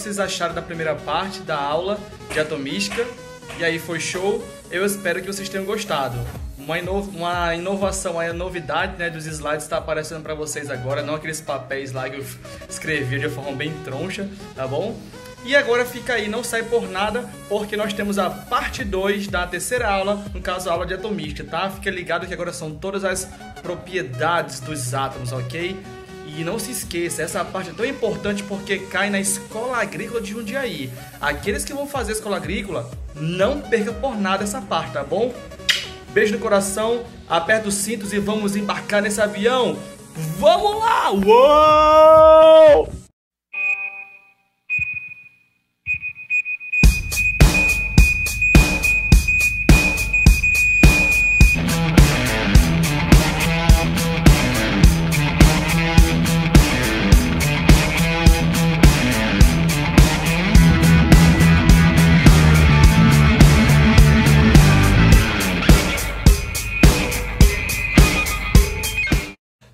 vocês acharam da primeira parte da aula de atomística. E aí, foi show? Eu espero que vocês tenham gostado. Uma inovação, a novidade, né, dos slides está aparecendo para vocês agora, não aqueles papéis lá que eu escrevi de forma bem troncha, tá bom? E agora fica aí, não sai por nada, porque nós temos a parte 2 da terceira aula, no caso a aula de atomística, tá? Fica ligado que agora são todas as propriedades dos átomos, ok? E não se esqueça, essa parte é tão importante porque cai na Escola Agrícola de Jundiaí. Aqueles que vão fazer a Escola Agrícola, não perca por nada essa parte, tá bom? Beijo no coração, aperta os cintos e vamos embarcar nesse avião. Vamos lá! Uou!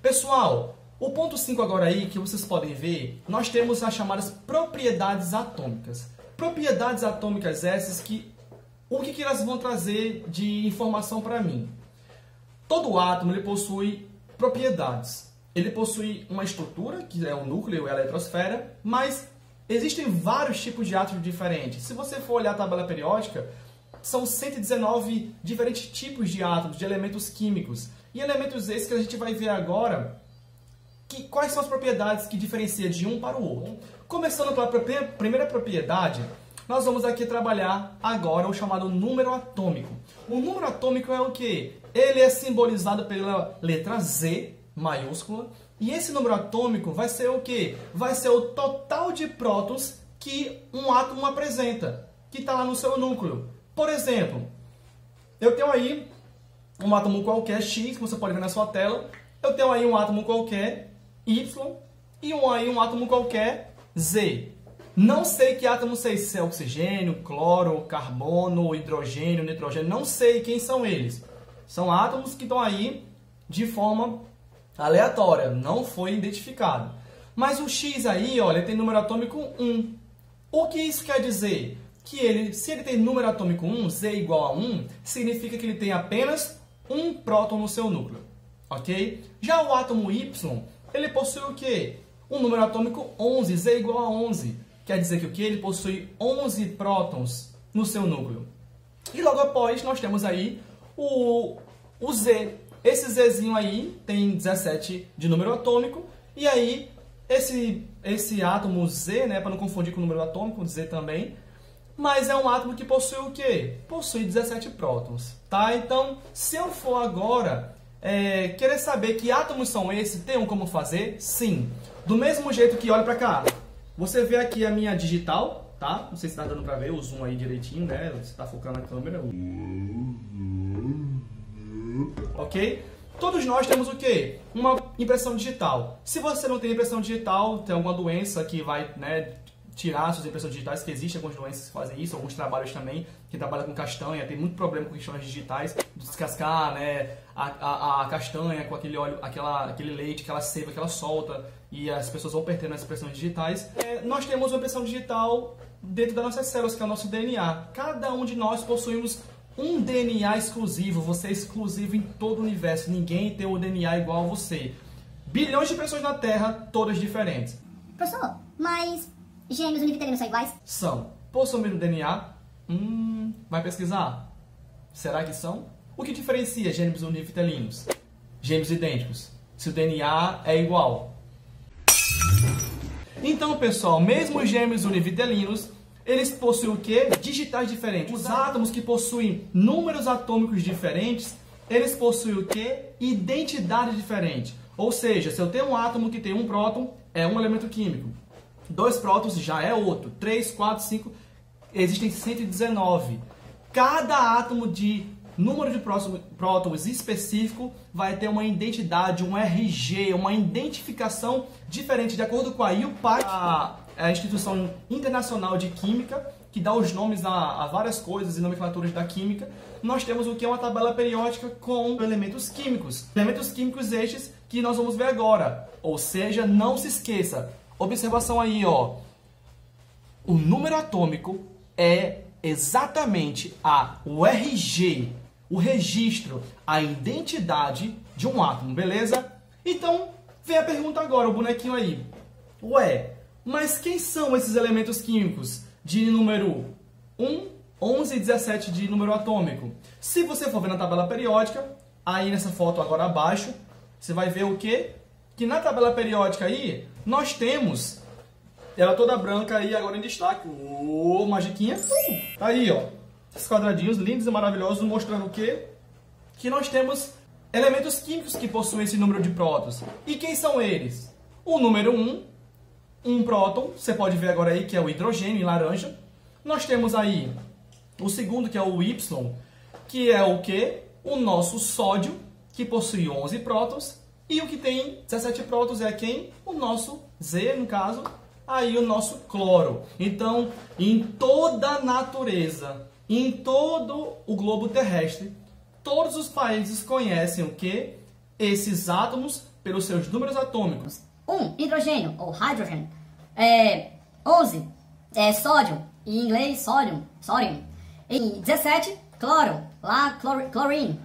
Pessoal, o ponto 5 agora aí, que vocês podem ver, nós temos as chamadas propriedades atômicas. Propriedades atômicas essas que, o que elas vão trazer de informação para mim? Todo átomo ele possui propriedades. Ele possui uma estrutura, que é o núcleo e a eletrosfera, mas existem vários tipos de átomos diferentes. Se você for olhar a tabela periódica, são 119 diferentes tipos de átomos, de elementos químicos. E elementos esses que a gente vai ver agora, quais são as propriedades que diferenciam de um para o outro. Começando pela primeira propriedade, nós vamos aqui trabalhar agora o chamado número atômico. O número atômico é o quê? Ele é simbolizado pela letra Z, maiúscula, e esse número atômico vai ser o quê? Vai ser o total de prótons que um átomo apresenta, que está lá no seu núcleo. Por exemplo, eu tenho aí um átomo qualquer X, que você pode ver na sua tela. Eu tenho aí um átomo qualquer Y e um átomo qualquer Z. Não sei que átomo sei, se é oxigênio, cloro, carbono, hidrogênio, nitrogênio. Não sei quem são eles. São átomos que estão aí de forma aleatória. Não foi identificado. Mas o X aí, olha, tem número atômico 1. O que isso quer dizer? Que se ele tem número atômico 1, Z igual a 1, significa que ele tem apenas um próton no seu núcleo, ok? Já o átomo Y, ele possui o quê? Um número atômico 11, Z igual a 11. Quer dizer que o quê? Ele possui 11 prótons no seu núcleo. E logo após, nós temos aí o Z. Esse Zzinho aí tem 17 de número atômico. E aí, esse átomo Z, né, para não confundir com o número atômico, o Z também, mas é um átomo que possui o quê? Possui 17 prótons, tá? Então, se eu for agora querer saber que átomos são esses, tem como fazer? Sim. Do mesmo jeito que, olha pra cá, você vê aqui a minha digital, tá? Não sei se tá dando pra ver o zoom aí direitinho, né? Você tá focando na câmera. Ok? Todos nós temos o quê? Uma impressão digital. Se você não tem impressão digital, tem alguma doença que vai, né, tirar suas impressões digitais, que existem algumas doenças que fazem isso, alguns trabalhos também, que trabalham com castanha, tem muito problema com questões digitais, descascar, né, a castanha com aquele óleo, aquele leite, aquela seiva que ela solta, e as pessoas vão perdendo as impressões digitais. Nós temos uma impressão digital dentro das nossas células, que é o nosso DNA. Cada um de nós possuímos um DNA exclusivo, você é exclusivo em todo o universo, ninguém tem o DNA igual a você. Bilhões de pessoas na Terra, todas diferentes. Professor, mas gêmeos univitelinos são iguais? São. Possuem o mesmo DNA? Vai pesquisar? Será que são? O que diferencia gêmeos univitelinos? Gêmeos idênticos. Se o DNA é igual. Então, pessoal, mesmo os gêmeos univitelinos, eles possuem o quê? Digitais diferentes. Os átomos que possuem números atômicos diferentes, eles possuem o quê? Identidade diferente. Ou seja, se eu tenho um átomo que tem um próton, é um elemento químico. 2 prótons já é outro. 3, 4, 5, existem 119. Cada átomo de número de prótons específico vai ter uma identidade, um RG, uma identificação diferente, de acordo com a IUPAC, a Instituição Internacional de Química, que dá os nomes a várias coisas e nomenclaturas da química. Nós temos o que é uma tabela periódica com elementos químicos. Elementos químicos estes que nós vamos ver agora. Ou seja, não se esqueça. Observação aí, ó. O número atômico é exatamente o RG, o registro, a identidade de um átomo, beleza? Então, vem a pergunta agora, o bonequinho aí. Ué, mas quem são esses elementos químicos de número 1, 11 e 17 de número atômico? Se você for ver na tabela periódica, aí nessa foto agora abaixo, você vai ver o quê? Que na tabela periódica aí, nós temos ela toda branca aí agora em destaque. Ô, magiquinha. Aí, ó. Esses quadradinhos lindos e maravilhosos mostrando o quê? Que nós temos elementos químicos que possuem esse número de prótons. E quem são eles? O número 1, um próton. Você pode ver agora aí que é o hidrogênio em laranja. Nós temos aí o segundo, que é o Y, que é o quê? O nosso sódio, que possui 11 prótons. E o que tem 17 prótons é quem? O nosso Z, no caso. Aí o nosso cloro. Então, em toda a natureza, em todo o globo terrestre, todos os países conhecem o que? Esses átomos pelos seus números atômicos. 1, hidrogênio, ou hydrogen. 11, sódio, em inglês, sodium. E 17, cloro, lá, chlorine.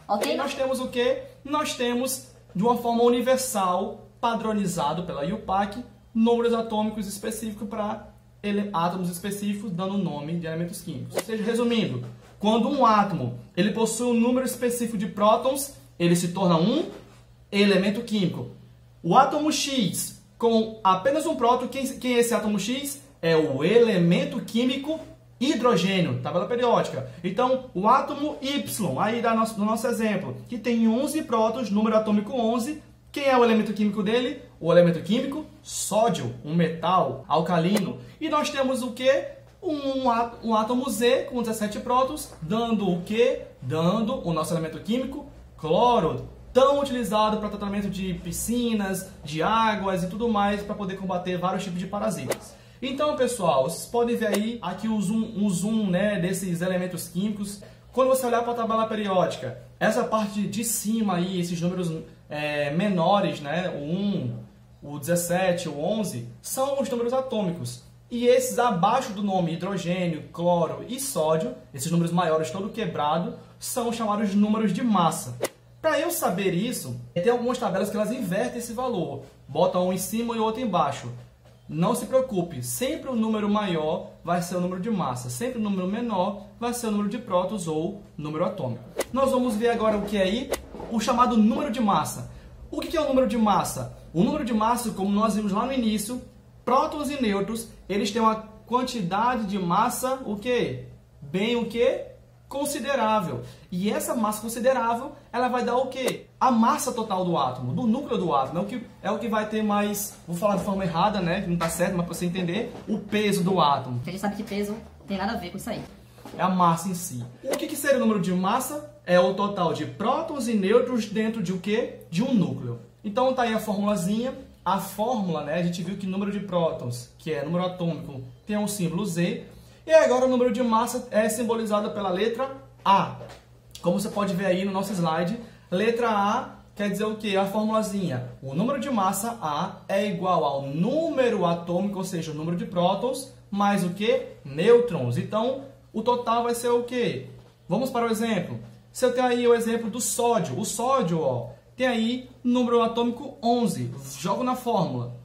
Ok? E nós temos o que? Nós temos, de uma forma universal, padronizado pela IUPAC, números atômicos específicos para átomos específicos, dando o nome de elementos químicos. Ou seja, resumindo, quando um átomo ele possui um número específico de prótons, ele se torna um elemento químico. O átomo X, com apenas um próton, quem é esse átomo X? É o elemento químico hidrogênio, tabela periódica. Então, o átomo Y, aí do nosso exemplo, que tem 11 prótons, número atômico 11, quem é o elemento químico dele? O elemento químico sódio, um metal alcalino. E nós temos o que? Um átomo Z com 17 prótons, dando o que? Dando o nosso elemento químico cloro, tão utilizado para tratamento de piscinas, de águas e tudo mais, para poder combater vários tipos de parasitas. Então, pessoal, vocês podem ver aí aqui um zoom, né, desses elementos químicos. Quando você olhar para a tabela periódica, essa parte de cima aí, esses números menores, né, o 1, o 17, o 11, são os números atômicos. E esses abaixo do nome hidrogênio, cloro e sódio, esses números maiores todo quebrado, são chamados de números de massa. Para eu saber isso, tem algumas tabelas que elas invertem esse valor. Botam um em cima e outro embaixo. Não se preocupe, sempre o número maior vai ser o número de massa, sempre o número menor vai ser o número de prótons ou número atômico. Nós vamos ver agora o que é aí, o chamado número de massa. O que é o número de massa? O número de massa, como nós vimos lá no início, prótons e nêutrons, eles têm uma quantidade de massa, o quê? Bem o quê? Considerável. E essa massa considerável, ela vai dar o quê? A massa total do átomo, do núcleo do átomo. É o que vai ter mais, vou falar de forma errada, né? Que não está certo, mas para você entender, o peso do átomo. A gente sabe que peso não tem nada a ver com isso aí. É a massa em si. O que seria o número de massa? É o total de prótons e nêutrons dentro de o quê? De um núcleo. Então tá aí a formulazinha. A fórmula, né? A gente viu que o número de prótons, que é número atômico, tem um símbolo Z. E agora o número de massa é simbolizado pela letra A. Como você pode ver aí no nosso slide, letra A quer dizer o quê? A formulazinha. O número de massa A é igual ao número atômico, ou seja, o número de prótons, mais o quê? Nêutrons. Então, o total vai ser o quê? Vamos para o exemplo. Se eu tenho aí o exemplo do sódio. O sódio, ó, tem aí número atômico 11. Jogo na fórmula.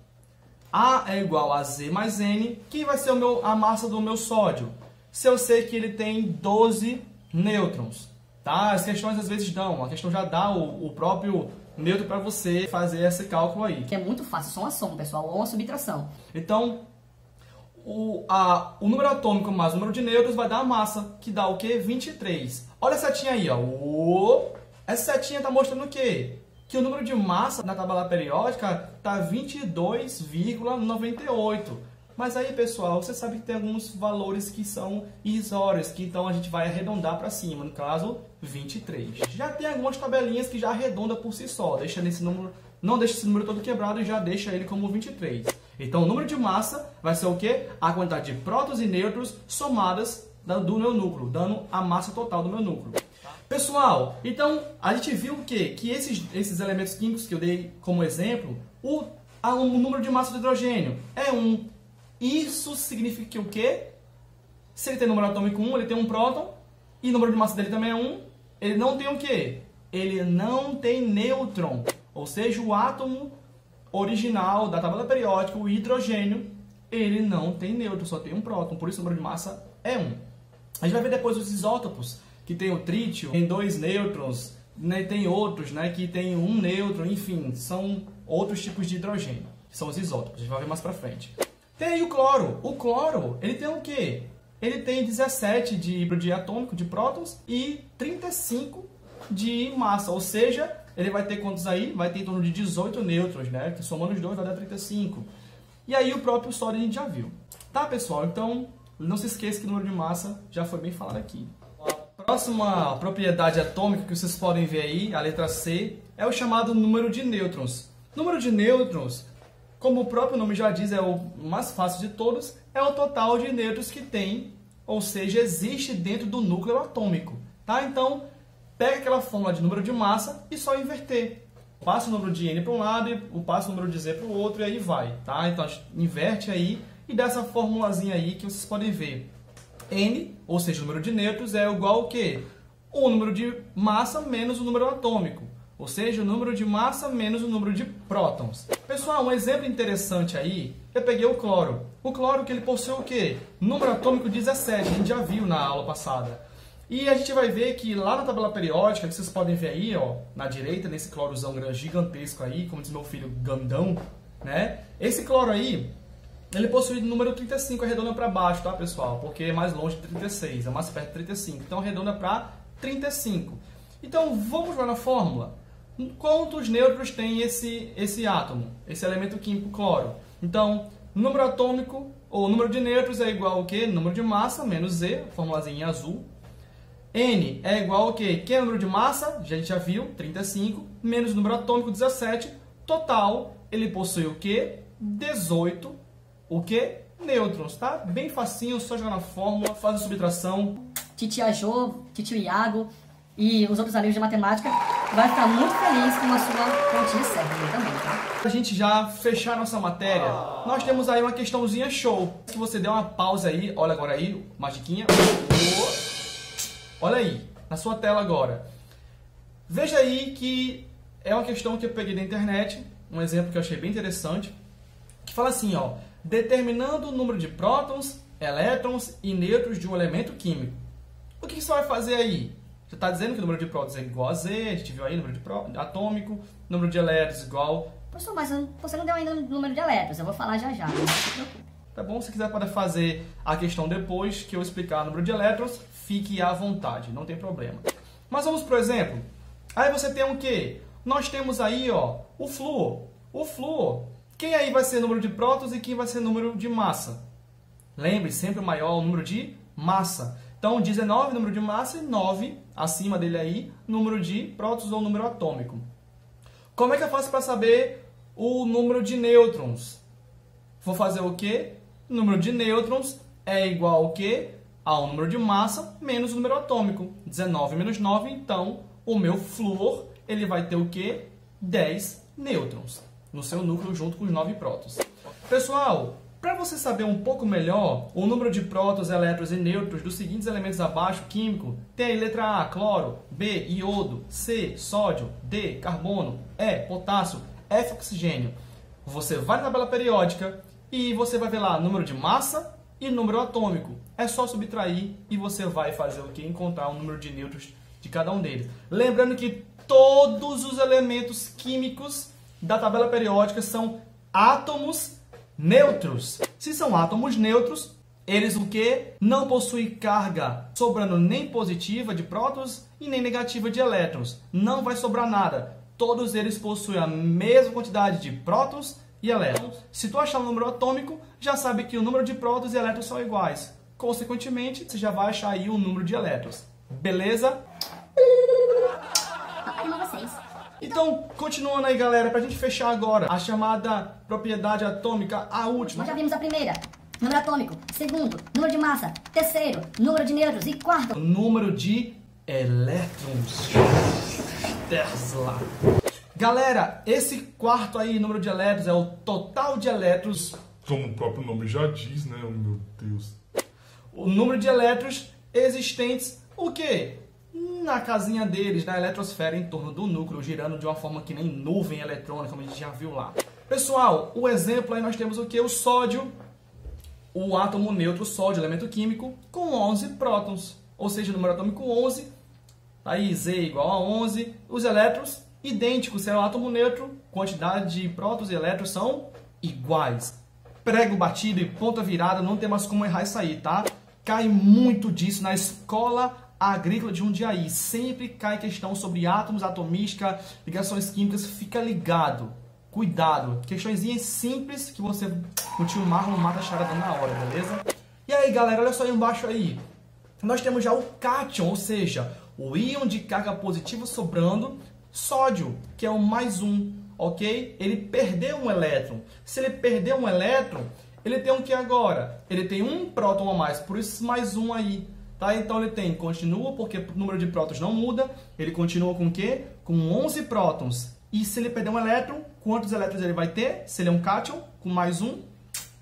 A é igual a Z mais N. Quem vai ser a massa do meu sódio? Se eu sei que ele tem 12 nêutrons. Tá? As questões às vezes dão. A questão já dá o próprio nêutron para você fazer esse cálculo aí. Que é muito fácil. Só uma soma, pessoal. Ou uma subtração. Então, o número atômico mais o número de nêutrons vai dar a massa. Que dá o quê? 23. Olha a setinha aí, ó. Essa setinha está mostrando o quê? Que o número de massa na tabela periódica está 22,98. Mas aí, pessoal, você sabe que tem alguns valores que são irrisórios, que então a gente vai arredondar para cima, no caso, 23. Já tem algumas tabelinhas que já arredonda por si só, deixa nesse número, não deixa esse número todo quebrado e já deixa ele como 23. Então, o número de massa vai ser o quê? A quantidade de prótons e nêutrons somadas do meu núcleo, dando a massa total do meu núcleo. Pessoal, então a gente viu o quê? Que esses elementos químicos que eu dei como exemplo, o número de massa do hidrogênio é 1, Isso significa que o quê? Se ele tem número atômico 1, ele tem um próton, e o número de massa dele também é 1, ele não tem o quê? Ele não tem nêutron. Ou seja, o átomo original da tabela periódica, o hidrogênio, ele não tem nêutron, só tem um próton, por isso o número de massa é 1. A gente vai ver depois os isótopos, que tem o trítio, tem 2 nêutrons, né, tem outros, né, que tem 1 nêutron, enfim, são outros tipos de hidrogênio, que são os isótopos, a gente vai ver mais pra frente. Tem aí o cloro. O cloro, ele tem o quê? Ele tem 17 de atômico, de prótons, e 35 de massa, ou seja, ele vai ter quantos aí? Vai ter em torno de 18 nêutrons, né, que somando os dois vai dar 35. E aí o próprio sódio a gente já viu. Tá, pessoal? Então, não se esqueça que o número de massa já foi bem falado aqui. A próxima propriedade atômica que vocês podem ver aí, a letra C, é o chamado número de nêutrons. Número de nêutrons, como o próprio nome já diz, é o mais fácil de todos, é o total de nêutrons que tem, ou seja, existe dentro do núcleo atômico. Tá? Então, pega aquela fórmula de número de massa e só inverter. Passa o número de N para um lado e passa o número de Z para o outro e aí vai. Tá? Então, a gente inverte aí e dá essa formulazinha aí que vocês podem ver. N, ou seja, o número de nêutrons, é igual ao quê? O número de massa menos o número atômico. Ou seja, o número de massa menos o número de prótons. Pessoal, um exemplo interessante aí, eu peguei o cloro. O cloro que ele possui o quê? Número atômico 17, a gente já viu na aula passada. E a gente vai ver que lá na tabela periódica, que vocês podem ver aí, ó, na direita, nesse clorozão gigantesco aí, como diz meu filho, gandão, né? Esse cloro aí, ele possui o número 35, arredonda para baixo, tá, pessoal? Porque é mais longe de 36, é mais perto de 35. Então, arredonda para 35. Então, vamos lá na fórmula. Quantos nêutrons tem esse átomo, esse elemento químico cloro? Então, número atômico, ou número de nêutrons é igual ao quê? Número de massa, menos Z, formulazinha em azul. N é igual ao quê? Que é o número de massa? A gente já viu, 35, menos o número atômico, 17. Total, ele possui o quê? 18, o quê? Nêutrons, tá? Bem facinho, só jogar na fórmula, faz a subtração. Titia Jo, titio Iago e os outros alunos de matemática vai ficar muito feliz com a sua continha certa também, tá? Pra gente já fechar nossa matéria, nós temos aí uma questãozinha show. Se você der uma pausa aí, olha agora aí, magiquinha. Olha aí, na sua tela agora. Veja aí que é uma questão que eu peguei da internet, um exemplo que eu achei bem interessante, que fala assim, ó, determinando o número de prótons, elétrons e nêutrons de um elemento químico. O que você vai fazer aí? Já está dizendo que o número de prótons é igual a Z, a gente viu aí o número de atômico, número de elétrons igual... Professor, mas você não deu ainda o número de elétrons, eu vou falar já já, não se preocupe. Tá bom? Se quiser pode fazer a questão depois que eu explicar o número de elétrons, fique à vontade, não tem problema. Mas vamos pro exemplo. Aí você tem o quê? Nós temos aí, ó, o flúor. O flúor, quem aí vai ser o número de prótons e quem vai ser o número de massa? Lembre, sempre o maior é o número de massa. Então, 19 número de massa e 9, acima dele aí, número de prótons ou número atômico. Como é que eu faço para saber o número de nêutrons? Vou fazer o quê? O número de nêutrons é igual ao quê? Ao número de massa menos o número atômico. 19 menos 9, então o meu flúor ele vai ter o quê? 10 nêutrons no seu núcleo junto com os 9 prótons. Pessoal, para você saber um pouco melhor o número de prótons, elétrons e nêutrons dos seguintes elementos abaixo químico, tem aí letra A, cloro, B, iodo, C, sódio, D, carbono, E, potássio, F, oxigênio. Você vai na tabela periódica e você vai ver lá número de massa e número atômico. É só subtrair e você vai fazer o que? Encontrar o número de nêutrons de cada um deles. Lembrando que todos os elementos químicos da tabela periódica são átomos neutros. Se são átomos neutros, eles o que? Não possuem carga sobrando nem positiva de prótons e nem negativa de elétrons. Não vai sobrar nada. Todos eles possuem a mesma quantidade de prótons e elétrons. Se tu achar o número atômico, já sabe que o número de prótons e elétrons são iguais. Consequentemente, você já vai achar aí o número de elétrons. Beleza? Amo vocês. Então, continuando aí, galera, pra gente fechar agora a chamada propriedade atômica, a última. Nós já vimos a primeira, número atômico. Segundo, número de massa. Terceiro, número de nêutrons. E quarto, O número de elétrons. Tesla. Galera, esse quarto aí, número de elétrons, é o total de elétrons como o próprio nome já diz, né? Oh, meu Deus. O número de elétrons existentes, o quê? Na casinha deles, na eletrosfera, em torno do núcleo, girando de uma forma que nem nuvem eletrônica, como a gente já viu lá. Pessoal, o exemplo aí nós temos o quê? O sódio, o átomo neutro sódio, elemento químico, com 11 prótons. Ou seja, o número atômico 11, aí Z igual a 11. Os elétrons idênticos, se é o átomo neutro, quantidade de prótons e elétrons são iguais. Prego batido e ponta virada, não tem mais como errar isso aí, tá? Cai muito disso na escola agrícola de Jundiaí. Sempre cai questão sobre átomos, atomística, ligações químicas. Fica ligado. Cuidado. Questõezinhas simples que você, o tio Marlon mata a charada na hora, beleza? E aí, galera, olha só aí embaixo aí. Nós temos já o cátion, ou seja, o íon de carga positiva sobrando, sódio, que é o mais um, ok? Ele perdeu um elétron. Se ele perder um elétron, ele tem o que agora? Ele tem um próton a mais, por isso mais um aí. Tá? Então ele tem, continua, porque o número de prótons não muda, ele continua com o quê? Com 11 prótons. E se ele perder um elétron, quantos elétrons ele vai ter? Se ele é um cátion, com mais um,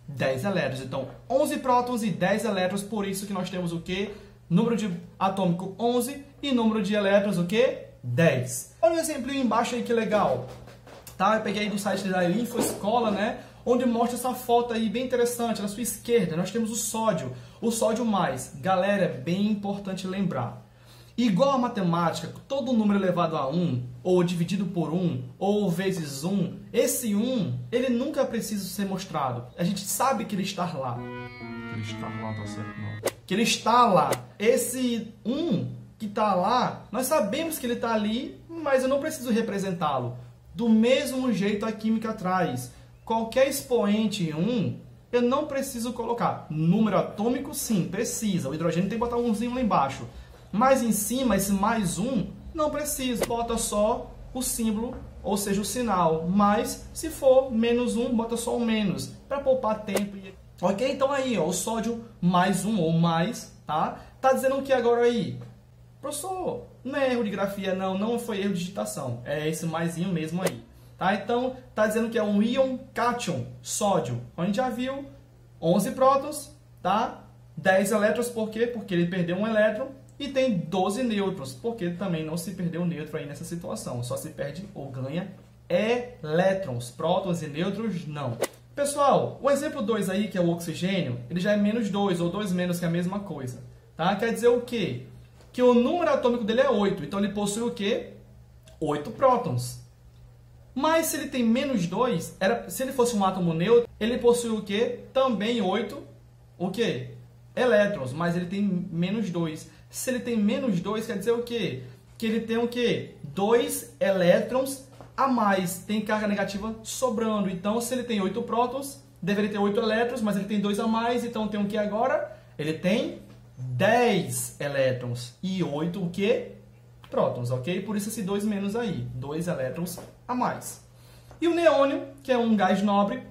10 elétrons. Então, 11 prótons e 10 elétrons, por isso que nós temos o quê? Número de atômico 11 e número de elétrons o quê? 10. Olha o exemplo embaixo aí, que legal. Tá? Eu peguei aí do site da Infoescola, né? Onde mostra essa foto aí bem interessante. Na sua esquerda, nós temos o sódio mais. Galera, é bem importante lembrar. Igual a matemática, todo número elevado a 1, ou dividido por 1, ou vezes 1, esse 1, ele nunca precisa ser mostrado. A gente sabe que ele está lá. Ele está lá, tá certo, não. Que ele está lá. Esse 1 que está lá, nós sabemos que ele está ali, mas eu não preciso representá-lo. Do mesmo jeito a química traz. Qualquer expoente 1, eu não preciso colocar. Número atômico, sim, precisa. O hidrogênio tem que botar umzinho lá embaixo. Mas em cima, esse mais um, não precisa. Bota só o símbolo, ou seja, o sinal. Mas, se for menos um, bota só o menos. Para poupar tempo. Ok? Então aí, ó, o sódio mais um ou mais, tá? Tá dizendo o que agora aí? Professor, não é erro de grafia, não foi erro de digitação. É esse maisinho mesmo aí. Tá? Então, tá dizendo que é um íon cátion, sódio. A gente já viu, 11 prótons, tá? 10 elétrons, por quê? Porque ele perdeu um elétron. E tem 12 nêutrons, porque também não se perdeu um nêutron aí nessa situação. Só se perde ou ganha elétrons. Prótons e nêutrons, não. Pessoal, o exemplo 2 aí, que é o oxigênio, ele já é menos 2, ou 2 menos, que é a mesma coisa. Tá? Quer dizer o quê? Que o número atômico dele é 8. Então ele possui o quê? 8 prótons. Mas se ele tem menos 2, se ele fosse um átomo neutro, ele possui o quê? Também 8, o quê? Elétrons, mas ele tem menos 2. Se ele tem menos 2, quer dizer o quê? Que ele tem o quê? 2 elétrons a mais. Tem carga negativa sobrando. Então, se ele tem 8 prótons, deveria ter 8 elétrons, mas ele tem 2 a mais. Então, tem o que agora? Ele tem 10 elétrons e 8 o quê? Prótons, ok? Por isso esse 2 menos aí. 2 elétrons a mais. E o neônio, que é um gás nobre,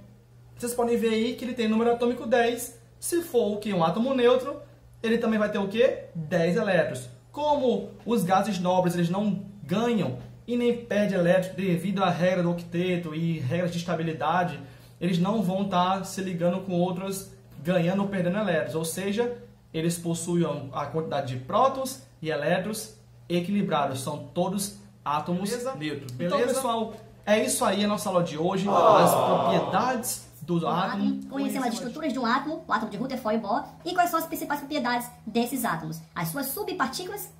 vocês podem ver aí que ele tem número atômico 10. Se for o que? Um átomo neutro, ele também vai ter o quê? 10 elétrons. Como os gases nobres eles não ganham e nem perdem elétrons devido à regra do octeto e regras de estabilidade, eles não vão estar se ligando com outros, ganhando ou perdendo elétrons. Ou seja, eles possuem a quantidade de prótons e elétrons equilibrados. São todos átomos neutros. Beleza? Então, pessoal, é isso aí a nossa aula de hoje. As propriedades do átomo. Conhecemos as estruturas de um átomo, o átomo de Rutherford e Bohr, e quais são as principais propriedades desses átomos. As suas subpartículas,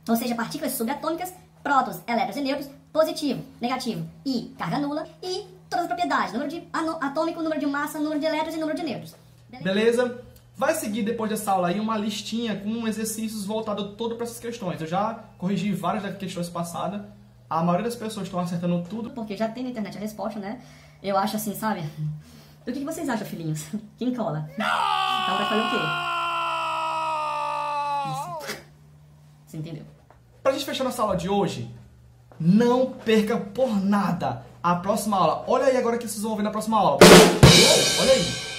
ou seja, partículas subatômicas, prótons, elétrons e nêutrons, positivo, negativo e carga nula, e todas as propriedades, número de atômico, número de massa, número de elétrons e número de nêutrons. Beleza? Vai seguir depois dessa aula aí uma listinha com exercícios voltados todo para essas questões. Eu já corrigi várias das questões passadas. A maioria das pessoas estão acertando tudo. Porque já tem na internet a resposta, né? Eu acho assim, sabe? O que vocês acham, filhinhos? Quem cola? Então vai fazer o quê? Isso. Você entendeu? Pra gente fechar nossa aula de hoje, não perca por nada a próxima aula. Olha aí agora que vocês vão ver na próxima aula. Olha aí.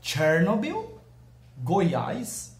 Chernobyl, Goiás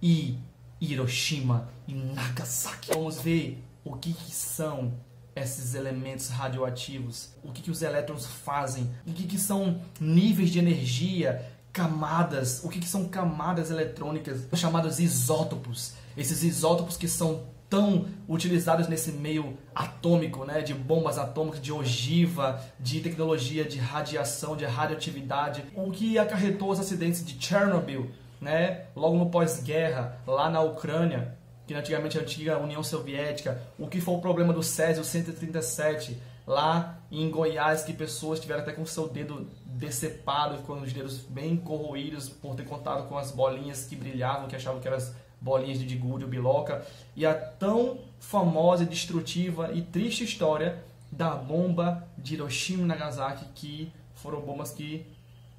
e Hiroshima e Nagasaki. Vamos ver o que são esses elementos radioativos, o que os elétrons fazem, o que são níveis de energia, camadas, o que são camadas eletrônicas, chamados isótopos. Esses isótopos que são tão utilizados nesse meio atômico, né, de bombas atômicas, de ogiva, de tecnologia de radiação, de radioatividade, o que acarretou os acidentes de Chernobyl, né, logo no pós-guerra, lá na Ucrânia, que antigamente é a antiga União Soviética, o que foi o problema do Césio-137, lá em Goiás, que pessoas tiveram até com o seu dedo decepado, com os dedos bem corroídos por ter contato com as bolinhas que brilhavam, que achavam que eram as bolinhas de gude ou biloca, e a tão famosa, destrutiva e triste história da bomba de Hiroshima e Nagasaki, que foram bombas que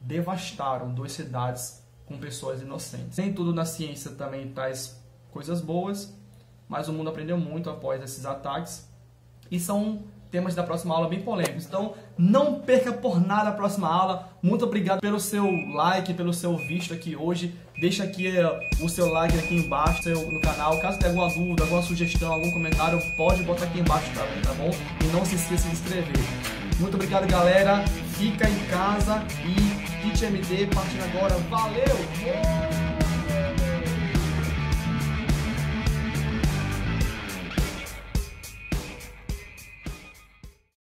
devastaram 2 cidades com pessoas inocentes. Nem tudo na ciência também traz coisas boas, mas o mundo aprendeu muito após esses ataques, e são temas da próxima aula bem polêmicos. Então, não perca por nada a próxima aula. Muito obrigado pelo seu like, pelo seu visto aqui hoje. Deixa aqui o seu like aqui embaixo no canal. Caso tenha alguma dúvida, alguma sugestão, algum comentário, pode botar aqui embaixo também, tá bom? E não se esqueça de se inscrever. Muito obrigado, galera. Fica em casa e TeachMD partindo agora. Valeu!